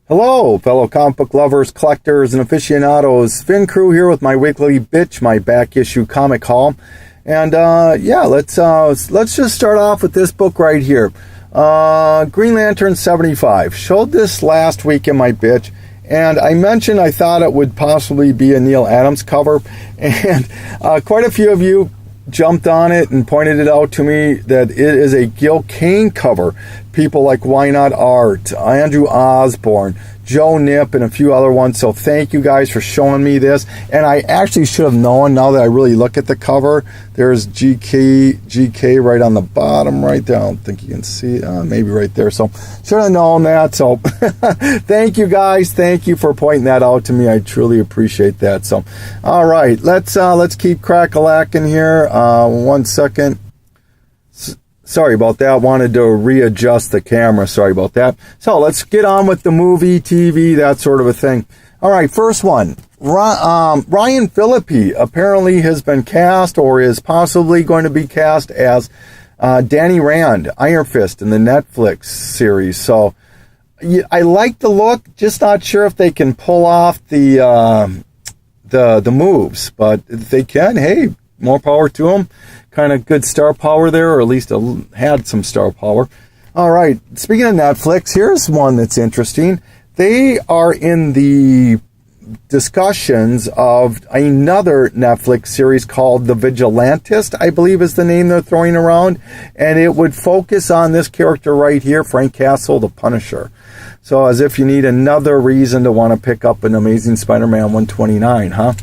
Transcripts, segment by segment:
Hello, fellow comic book lovers, collectors, and aficionados. Finn Crew here with my weekly BICH, my back issue comic haul. And let's just start off with this book right here. Green Lantern 75. Showed this last week in my BICH, and I mentioned I thought it would possibly be a Neil Adams cover, and quite a few of you jumped on it and pointed it out to me that it is a Gil Kane cover. People like Why Not Art, Andrew Osborne, Joe Nip, and a few other ones. So thank you guys for showing me this. And I actually should have known, now that I really look at the cover, there's GK right on the bottom right there. I don't think you can see it. Maybe right there. So should have known that. So thank you guys. Thank you for pointing that out to me. I truly appreciate that. So all right, let's keep crack-a-lacking here. 1 second. Sorry about that. Wanted to readjust the camera. Sorry about that. So let's get on with the movie, TV, that sort of a thing. All right, first one. Ryan Phillippe apparently has been cast, or is possibly going to be cast, as Danny Rand, Iron Fist, in the Netflix series. So I like the look. Just not sure if they can pull off the moves, but if they can, hey, more power to them. Kind of good star power there, or at least had some star power. All right, speaking of Netflix, here's one that's interesting. They are in the discussions of another Netflix series called The Vigilantist, I believe is the name they're throwing around, and it would focus on this character right here, Frank Castle, the Punisher. So as if you need another reason to want to pick up an Amazing Spider-Man 129, huh?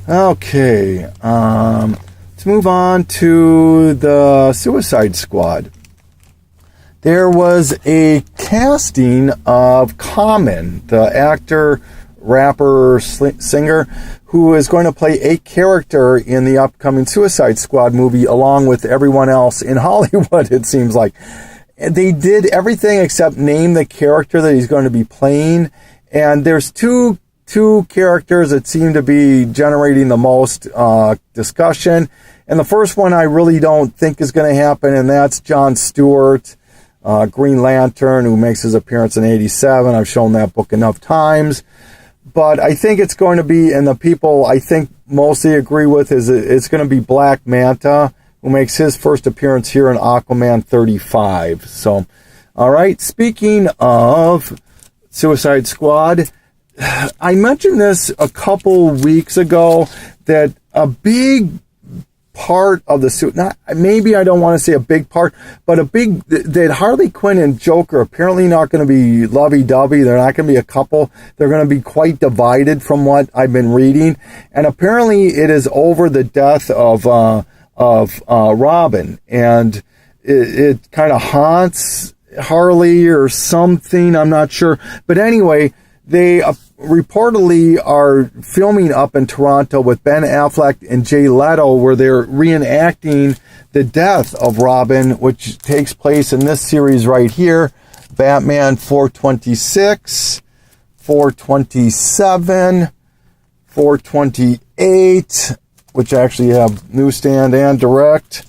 Okay, let's move on to the Suicide Squad. There was a casting of Common, the actor, rapper, singer, who is going to play a character in the upcoming Suicide Squad movie along with everyone else in Hollywood, it seems like. They did everything except name the character that he's going to be playing, and there's two characters that seem to be generating the most discussion. And the first one I really don't think is going to happen, and that's John Stewart, Green Lantern, who makes his appearance in 87. I've shown that book enough times. But I think it's going to be, and the people I think mostly agree with, is it's going to be Black Manta, who makes his first appearance here in Aquaman 35. So, all right, speaking of Suicide Squad, I mentioned this a couple weeks ago, that a big part of the suit, not maybe, I don't want to say a big part, but that Harley Quinn and Joker apparently not going to be lovey-dovey. They're not going to be a couple. They're going to be quite divided from what I've been reading. And apparently it is over the death of Robin, and it kind of haunts Harley or something. I'm not sure. But anyway, they reportedly are filming up in Toronto with Ben Affleck and Jay Leto, where they're reenacting the death of Robin, which takes place in this series right here, Batman 426, 427, 428, which actually have newsstand and direct,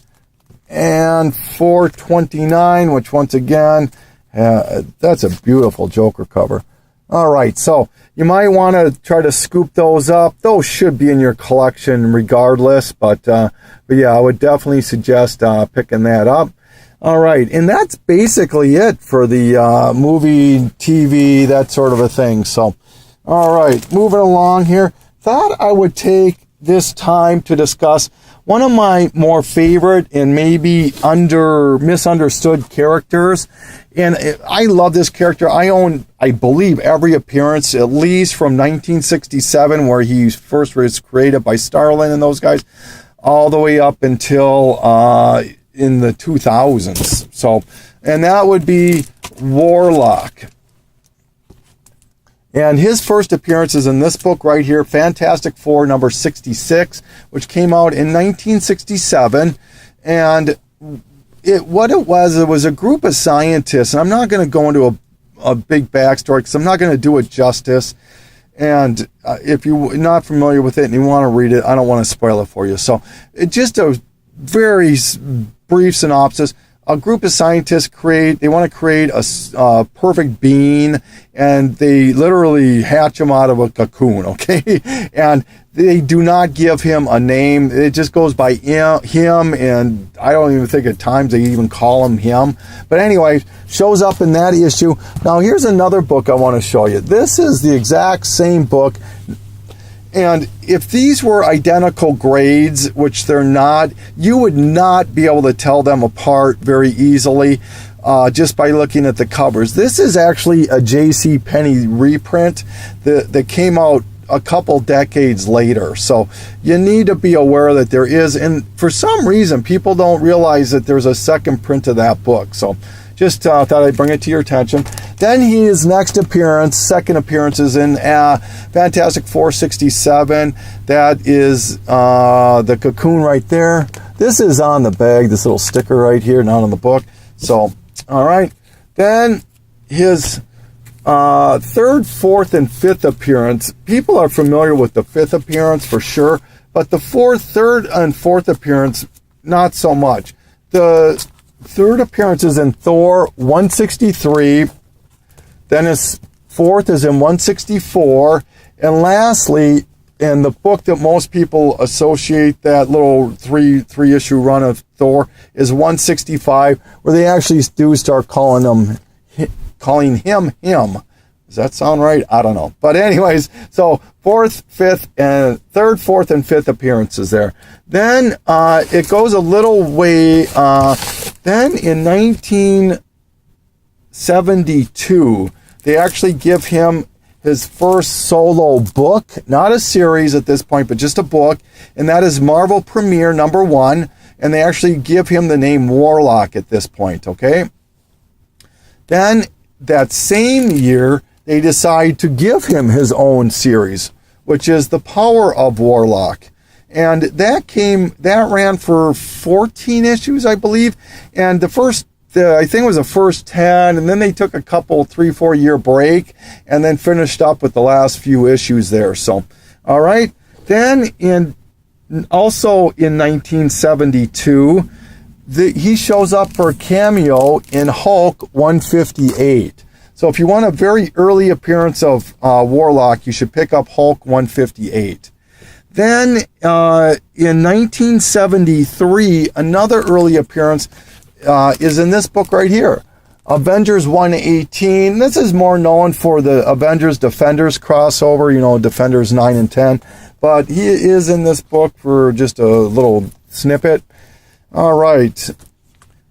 and 429, which once again, that's a beautiful Joker cover. All right, so you might want to try to scoop those up. Those should be in your collection regardless, but yeah, I would definitely suggest picking that up. All right, and that's basically it for the movie, TV, that sort of a thing. So, all right, moving along here. Thought I would take this time to discuss one of my more favorite and maybe misunderstood characters. And I love this character. I own, I believe, every appearance, at least from 1967, where he first was created by Starlin and those guys, all the way up until in the 2000s. So, and that would be Warlock. And his first appearance is in this book right here, Fantastic Four number 66, which came out in 1967. And it was a group of scientists, and I'm not going to go into a big backstory because I'm not going to do it justice. And if you're not familiar with it and you want to read it, I don't want to spoil it for you. So it's just a very brief synopsis. a group of scientists they want to create a perfect being, and they literally hatch him out of a cocoon, okay? And they do not give him a name. It just goes by him, and I don't even think at times they even call him. But anyway, shows up in that issue. Now, here's another book I want to show you. This is the exact same book. And if these were identical grades, which they're not, you would not be able to tell them apart very easily just by looking at the covers. This is actually a J.C. Penney reprint that came out a couple decades later. So you need to be aware that there is, and for some reason, people don't realize that there's a second print of that book. So just thought I'd bring it to your attention. Then his next appearance, second appearance, is in Fantastic Four 67. That is the cocoon right there. This is on the bag, this little sticker right here, not on the book. So, all right. Then his third, fourth, and fifth appearance. People are familiar with the fifth appearance for sure, but the third, and fourth appearance, not so much. The third appearance is in Thor 163. Then his fourth is in 164. And lastly, in the book that most people associate that little three issue run of Thor is 165, where they actually do start calling him. Does that sound right? I don't know. But anyways, so fourth, fifth, and third, fourth, and fifth appearances there. Then it goes a little way. Then in 1972, they actually give him his first solo book, not a series at this point, but just a book, and that is Marvel Premiere #1, and they actually give him the name Warlock at this point, okay? Then that same year, they decide to give him his own series, which is The Power of Warlock. And that ran for 14 issues, I believe. And I think it was the first 10, and then they took a couple 3-4 year break and then finished up with the last few issues there. So, all right. Then also in 1972, he shows up for a cameo in Hulk 158. So if you want a very early appearance of Warlock, you should pick up Hulk 158. Then in 1973, another early appearance is in this book right here, Avengers 118. This is more known for the Avengers Defenders crossover, Defenders 9 and 10. But he is in this book for just a little snippet. All right.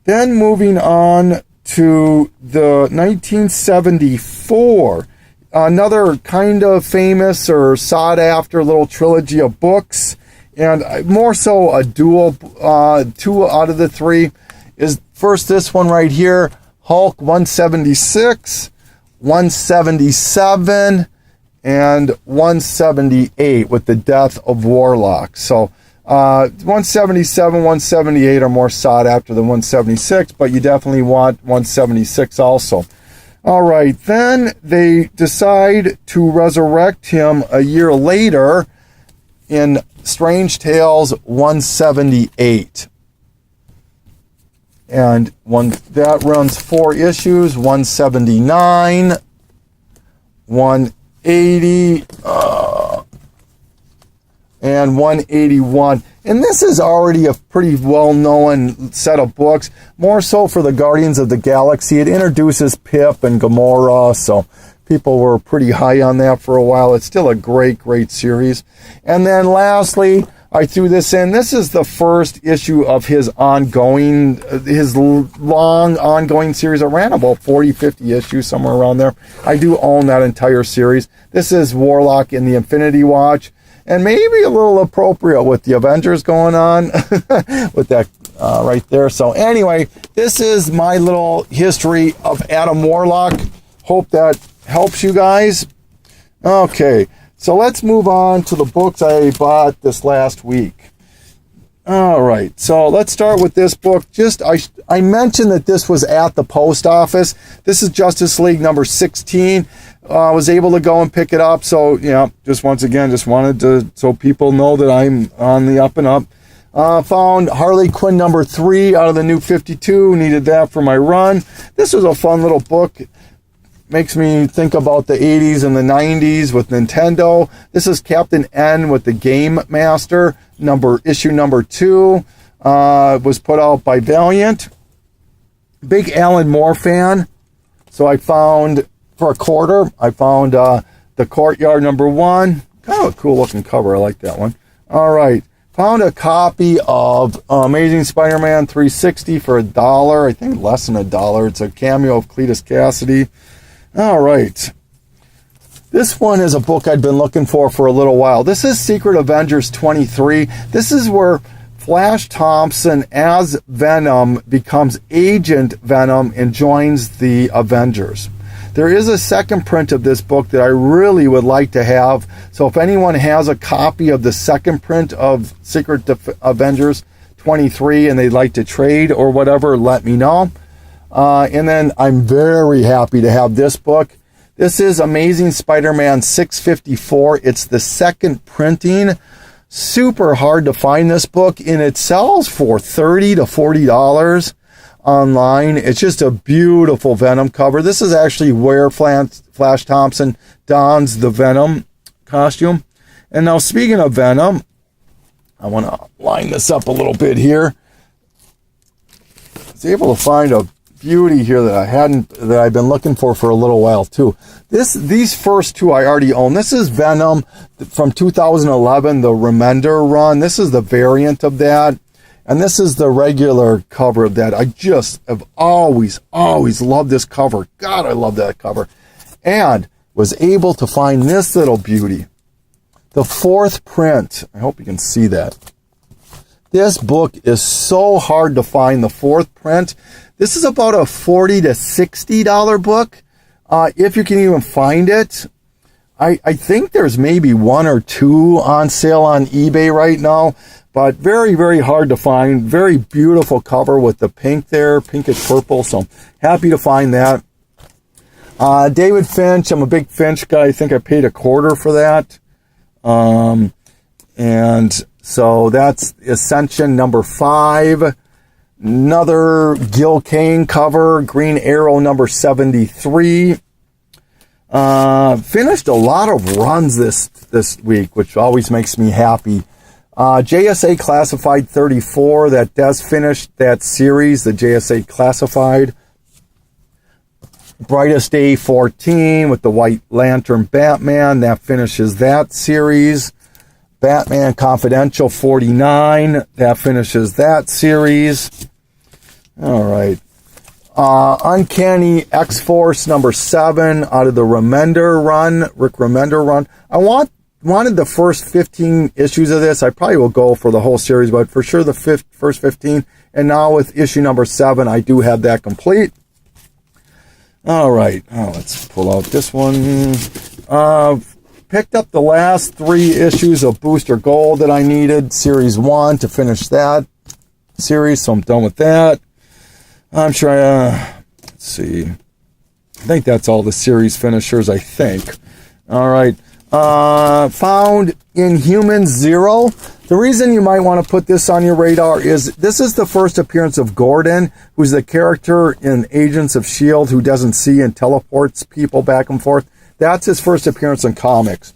Then moving on to the 1974, another kind of famous or sought after little trilogy of books, and more so a dual, 2 out of the 3 is first this one right here, Hulk 176, 177, and 178 with the death of Warlock. So 177, 178 are more sought after than 176, but you definitely want 176 also. All right, then they decide to resurrect him a year later in Strange Tales 178. And that runs 4 issues, 179, 180, and 181. And this is already a pretty well-known set of books, more so for the Guardians of the Galaxy. It introduces Pip and Gamora, so people were pretty high on that for a while. It's still a great, great series. And then lastly, I threw this in. This is the first issue of his long ongoing series. It ran about 40, 50 issues, somewhere around there. I do own that entire series. This is Warlock in the Infinity Watch. And maybe a little appropriate with the Avengers going on with that right there. So anyway, this is my little history of Adam Warlock. Hope that helps you guys. Okay, so let's move on to the books I bought this last week. All right, so let's start with this book. I mentioned that this was at the post office. This is Justice League number 16. I was able to go and pick it up. So, just once again, just wanted to, so people know that I'm on the up and up. Found Harley Quinn number 3 out of the new 52. Needed that for my run. This was a fun little book. Makes me think about the 80s and the 90s with Nintendo. This is Captain N with the Game Master, issue number 2. Was put out by Valiant. Big Alan Moore fan. So I found, for a quarter, I found The Courtyard number 1. Kind of a cool looking cover. I like that one. All right. Found a copy of Amazing Spider-Man 360 for $1. I think less than $1. It's a cameo of Cletus Cassidy. All right. This one is a book I'd been looking for a little while. This is Secret Avengers 23. This is where Flash Thompson as Venom becomes Agent Venom and joins the Avengers. There is a second print of this book that I really would like to have. So if anyone has a copy of the second print of Secret Avengers 23 and they'd like to trade or whatever, let me know. And then I'm very happy to have this book. This is Amazing Spider-Man 654. It's the second printing. Super hard to find this book, and it sells for $30 to $40 online. It's just a beautiful Venom cover. This is actually where Flash Thompson dons the Venom costume. And now, speaking of Venom, I want to line this up a little bit here. I was able to find a beauty here that I've been looking for a little while too. These first two I already own. This is Venom from 2011, the Remender run. This is the variant of that, and this is the regular cover of that. I just have always loved this cover. God, I love that cover, and was able to find this little beauty, the fourth print. I hope you can see that. This book is so hard to find, the fourth print. This is about a $40 to $60 book, if you can even find it. I think there's maybe 1 or 2 on sale on eBay right now, but very, very hard to find. Very beautiful cover with the pink there, pinkish purple, so happy to find that. David Finch, I'm a big Finch guy. I think I paid $25 for that. And so that's Ascension number 5. Another Gil Kane cover, Green Arrow number 73. Finished a lot of runs this week, which always makes me happy. JSA Classified 34, that does finish that series, the JSA Classified. Brightest Day 14 with the White Lantern Batman, that finishes that series. Batman Confidential 49, that finishes that series. All right. Uncanny X-Force number 7 out of the Remender run, Rick Remender run. I wanted the first 15 issues of this. I probably will go for the whole series, but for sure the first 15. And now with issue number 7, I do have that complete. All right. Let's pull out this one. Picked up the last 3 issues of Booster Gold that I needed, Series 1, to finish that series, so I'm done with that. I'm sure, let's see. I think that's all the series finishers, I think. All right. Found Inhumans 0. The reason you might want to put this on your radar is this is the first appearance of Gordon, who's the character in Agents of S.H.I.E.L.D. who doesn't see and teleports people back and forth. That's his first appearance in comics.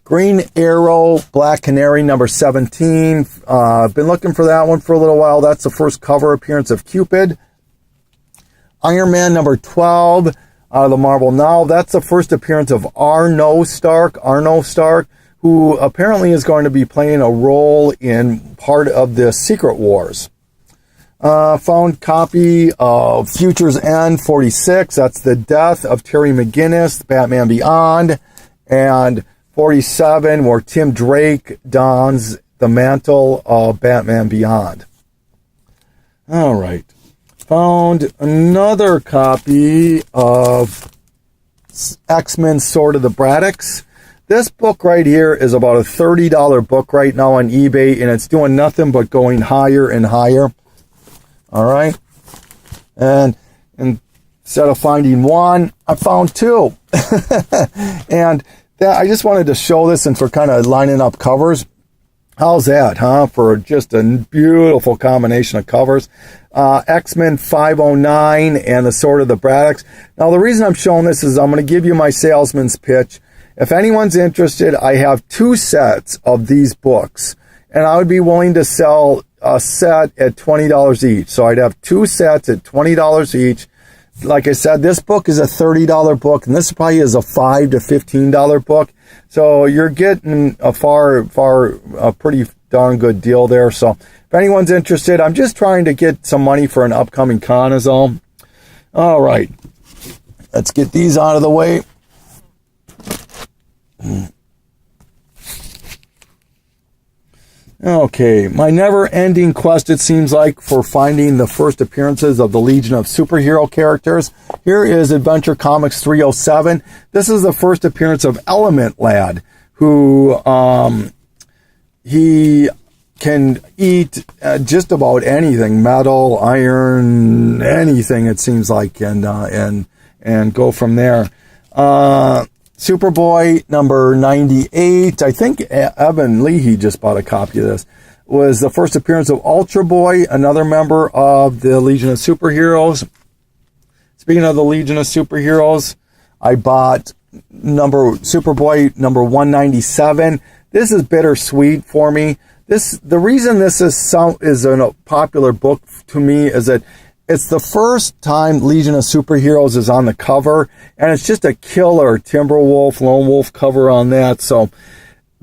Green Arrow, Black Canary, number 17. Been looking for that one for a little while. That's the first cover appearance of Cupid. Iron Man, number 12, out of the Marvel Now. That's the first appearance of Arno Stark, who apparently is going to be playing a role in part of the Secret Wars. Found copy of Future's End 46. That's the death of Terry McGinnis, Batman Beyond. And 47, where Tim Drake dons the mantle of Batman Beyond. All right. Found another copy of X-Men Sword of the Braddocks. This book right here is about a $30 book right now on eBay, and it's doing nothing but going higher and higher. All right. And instead of finding 1, I found 2. And I just wanted to show this, and for kind of lining up covers. How's that, huh? For just a beautiful combination of covers. X-Men 509 and the Sword of the Braddocks. Now, the reason I'm showing this is I'm going to give you my salesman's pitch. If anyone's interested, I have 2 sets of these books, and I would be willing to sell a set at $20 each. So I'd have 2 sets at $20 each. Like I said, this book is a $30 book, and this probably is a $5 to $15 book. So you're getting a pretty darn good deal there. So if anyone's interested, I'm just trying to get some money for an upcoming con is all. All right. Let's get these out of the way. Okay, my never-ending quest, it seems like, for finding the first appearances of the Legion of Superhero characters. Here is Adventure Comics 307. This is the first appearance of Element Lad, who he can eat just about anything, metal, iron, anything, it seems like, and go from there. Superboy number 98, I think Evan Leahy just bought a copy of this, was the first appearance of Ultra Boy, another member of the Legion of Superheroes. Speaking of the Legion of Superheroes, I bought Superboy number 197. This is bittersweet for me. The reason this is a popular book to me is that it's the first time Legion of Superheroes is on the cover, and it's just a killer Timberwolf, Lone Wolf cover on that. So,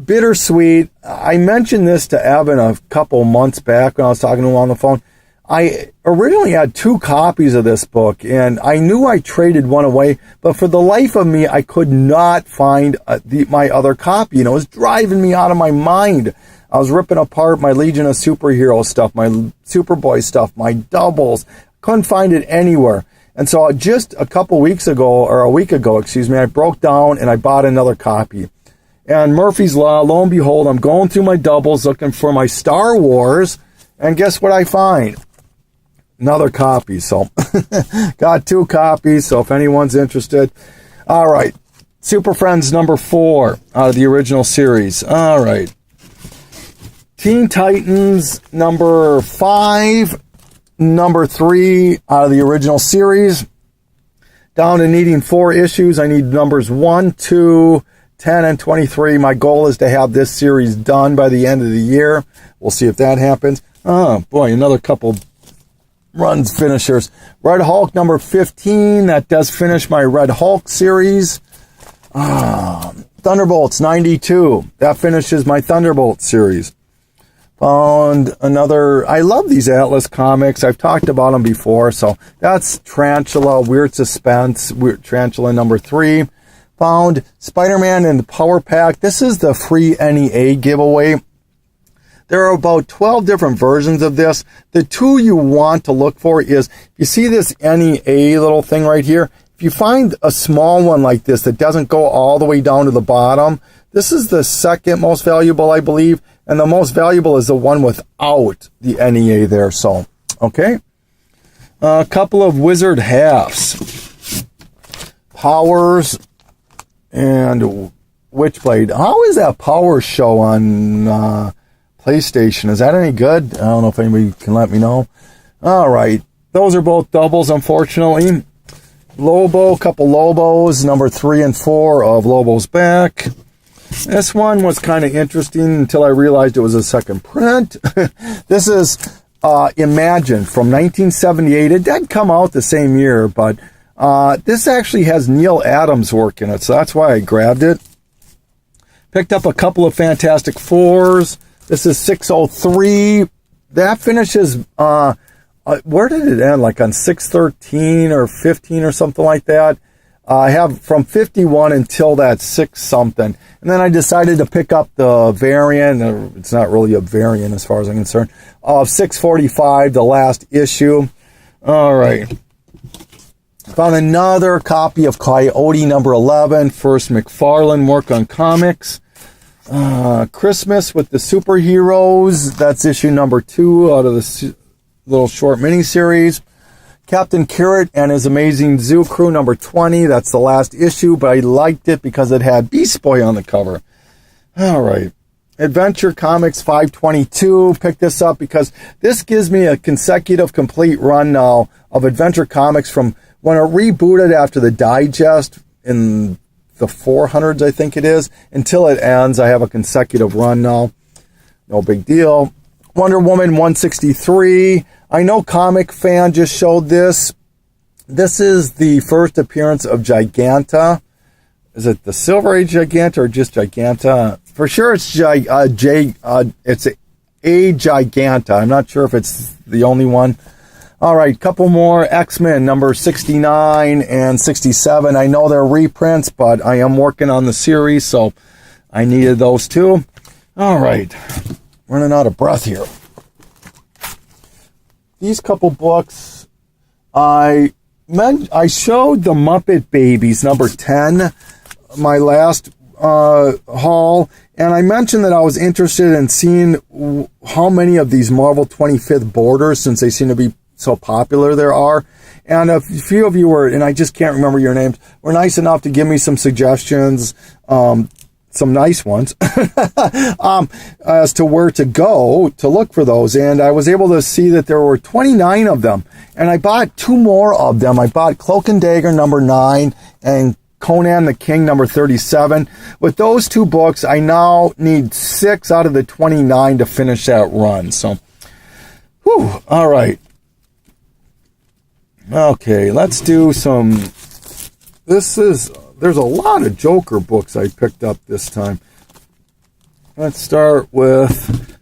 bittersweet. I mentioned this to Evan a couple months back when I was talking to him on the phone. I originally had 2 copies of this book, and I knew I traded one away, but for the life of me, I could not find my other copy. It was driving me out of my mind. I was ripping apart my Legion of Superheroes stuff, my Superboy stuff, my doubles. Couldn't find it anywhere. And so just a week ago, I broke down and I bought another copy. And Murphy's Law, lo and behold, I'm going through my doubles looking for my Star Wars, and guess what I find? Another copy. So got 2 copies, so if anyone's interested. All right. Super Friends number 4 out of the original series. All right. Teen Titans number 5. Number 3 out of the original series. Down to needing 4 issues. I need numbers 1, 2, 10, and 23. My goal is to have this series done by the end of the year. We'll see if that happens. Oh, boy, another couple runs finishers. Red Hulk number 15. That does finish my Red Hulk series. Thunderbolts 92. That finishes my Thunderbolt series. Found another, I love these Atlas comics. I've talked about them before. So that's Tarantula, Weird Suspense, Tarantula number 3. Found Spider-Man in the Power Pack. This is the free NEA giveaway. There are about 12 different versions of this. The 2 you want to look for is, you see this NEA little thing right here? If you find a small one like this that doesn't go all the way down to the bottom, this is the second most valuable, I believe. And the most valuable is the one without the NEA there. So, okay. A couple of Wizard halves. Powers and Witchblade. How is that Powers show on PlayStation? Is that any good? I don't know if anybody can let me know. All right. Those are both doubles, unfortunately. Lobo, couple Lobos, number 3 and 4 of Lobo's Back. This one was kind of interesting until I realized it was a second print. This is Imagine from 1978. It did come out the same year, but this actually has Neil Adams work in it, so that's why I grabbed it. Picked up a couple of Fantastic Fours. This is 603. That finishes, where did it end? Like on 613 or 15 or something like that. I have from 51 until that 6-something. And then I decided to pick up the variant. It's not really a variant as far as I'm concerned. Of 645, the last issue. All right. Found another copy of Coyote number 11. First McFarlane work on comics. Christmas with the Superheroes. That's issue number 2 out of the little short miniseries. Captain Carrot and His Amazing Zoo Crew number 20. That's the last issue, but I liked it because it had Beast Boy on the cover. All right. Adventure Comics 522. Pick this up because this gives me a consecutive complete run now of Adventure Comics from when it rebooted after the digest in the 400s, I think it is, until it ends. I have a consecutive run now. No big deal. Wonder Woman 163. I know Comic Fan just showed this. This is the first appearance of Giganta. Is it the Silver Age Giganta or just Giganta? For sure it's it's a Giganta. I'm not sure if it's the only one. All right, couple more. X-Men number 69 and 67. I know they're reprints, but I am working on the series, so I needed those too. All right, running out of breath here. These couple books, I showed the Muppet Babies number 10, my last haul, and I mentioned that I was interested in seeing how many of these Marvel 25th borders, since they seem to be so popular, there are. And a few of you were, and I just can't remember your names, were nice enough to give me some suggestions, some nice ones, as to where to go to look for those. And I was able to see that there were 29 of them. And I bought 2 more of them. I bought Cloak and Dagger number 9 and Conan the King number 37. With those 2 books, I now need 6 out of the 29 to finish that run. So, whew, all right. Okay, let's do some... There's a lot of Joker books I picked up this time. Let's start with...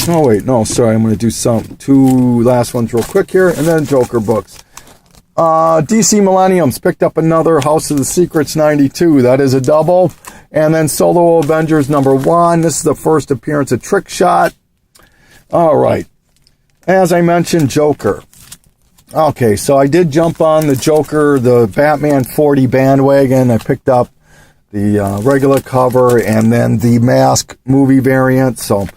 Oh, wait, no, sorry. I'm going to do 2 last ones real quick here, and then Joker books. DC Millenniums picked up another House of the Secrets 92. That is a double. And then Solo Avengers number 1. This is the first appearance of Trick Shot. All right. As I mentioned, Joker. Okay, so I did jump on the Joker, the Batman 40 bandwagon. I picked up the regular cover and then the Mask movie variant. So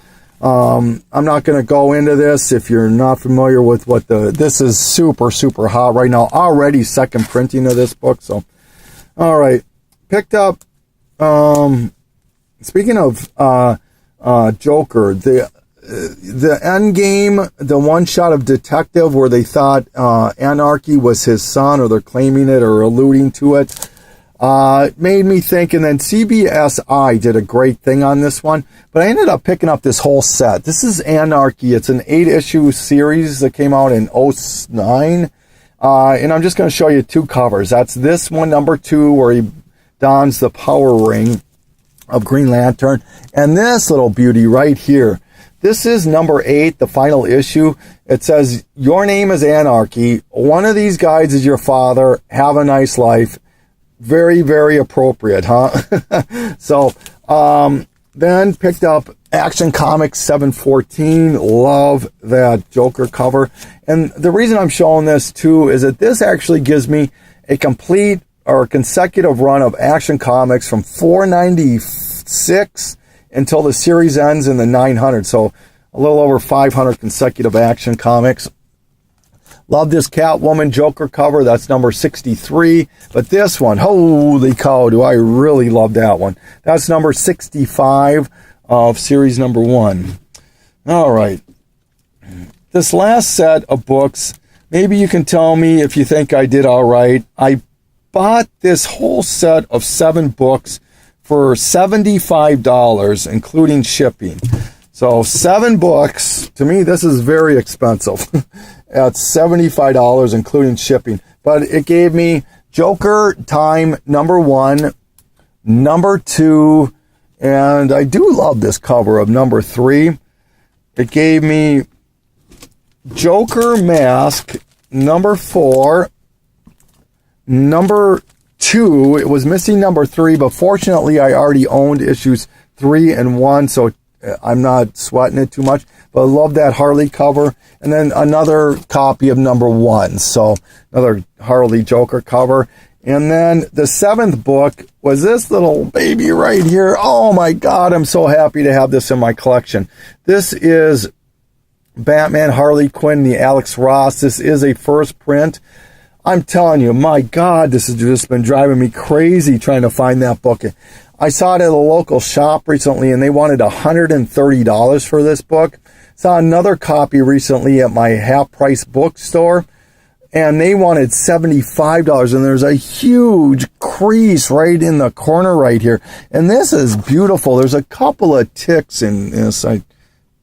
I'm not going to go into this if you're not familiar with what this is super, super hot right now. Already second printing of this book. So, all right. Picked up, speaking of Joker, the end game, the one shot of Detective where they thought Anarchy was his son, or they're claiming it or alluding to it, made me think. And then CBSI did a great thing on this one, but I ended up picking up this whole set. This is Anarchy. It's an 8-issue series that came out in 2009, and I'm just going to show you 2 covers. That's this one, number 2, where he dons the power ring of Green Lantern, and this little beauty right here. This is number 8, the final issue. It says, "Your name is Anarchy. One of these guys is your father. Have a nice life." Very, very appropriate, huh? So, then picked up Action Comics 714. Love that Joker cover. And the reason I'm showing this too is that this actually gives me a complete or consecutive run of Action Comics from 496 until the series ends in the 900. So a little over 500 consecutive Action Comics. Love this Catwoman Joker cover. That's number 63. But this one, holy cow, do I really love that one. That's number 65 of series number 1. All right. This last set of books, maybe you can tell me if you think I did all right. I bought this whole set of 7 books for $75, including shipping. So 7 books, to me, this is very expensive. At $75, including shipping. But it gave me Joker Time number 1, number 2, and I do love this cover of number 3. It gave me Joker Mask number 4, number 2. It was missing number 3, but fortunately I already owned issues 3 and 1, so I'm not sweating it too much. But I love that Harley cover. And then another copy of number 1. So another Harley Joker cover. And then the 7th book was this little baby right here. Oh my God, I'm so happy to have this in my collection. This is Batman Harley Quinn, the Alex Ross. This is a first print. I'm telling you, my God, this has just been driving me crazy trying to find that book. I saw it at a local shop recently, and they wanted $130 for this book. Saw another copy recently at my half-price bookstore, and they wanted $75, and there's a huge crease right in the corner right here. And this is beautiful. There's a couple of ticks in this. I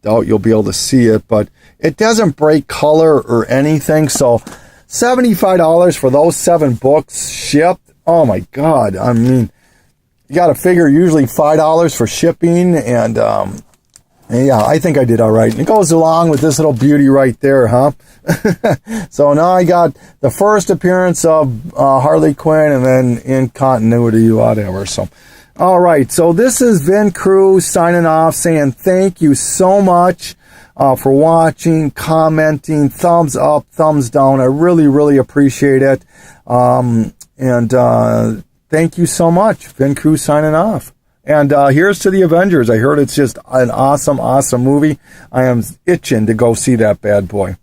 doubt you'll be able to see it, but it doesn't break color or anything. So $75 for those 7 books shipped. Oh my God. I mean, you got to figure usually $5 for shipping, and yeah, I think I did all right. And it goes along with this little beauty right there, huh? So now I got the first appearance of Harley Quinn, and then in continuity, whatever. So, all right. So this is Vin Crew signing off, saying thank you so much for watching, commenting, thumbs up, thumbs down. I really, really appreciate it. Thank you so much. Vin Crew signing off. And here's to the Avengers. I heard it's just an awesome, awesome movie. I am itching to go see that bad boy.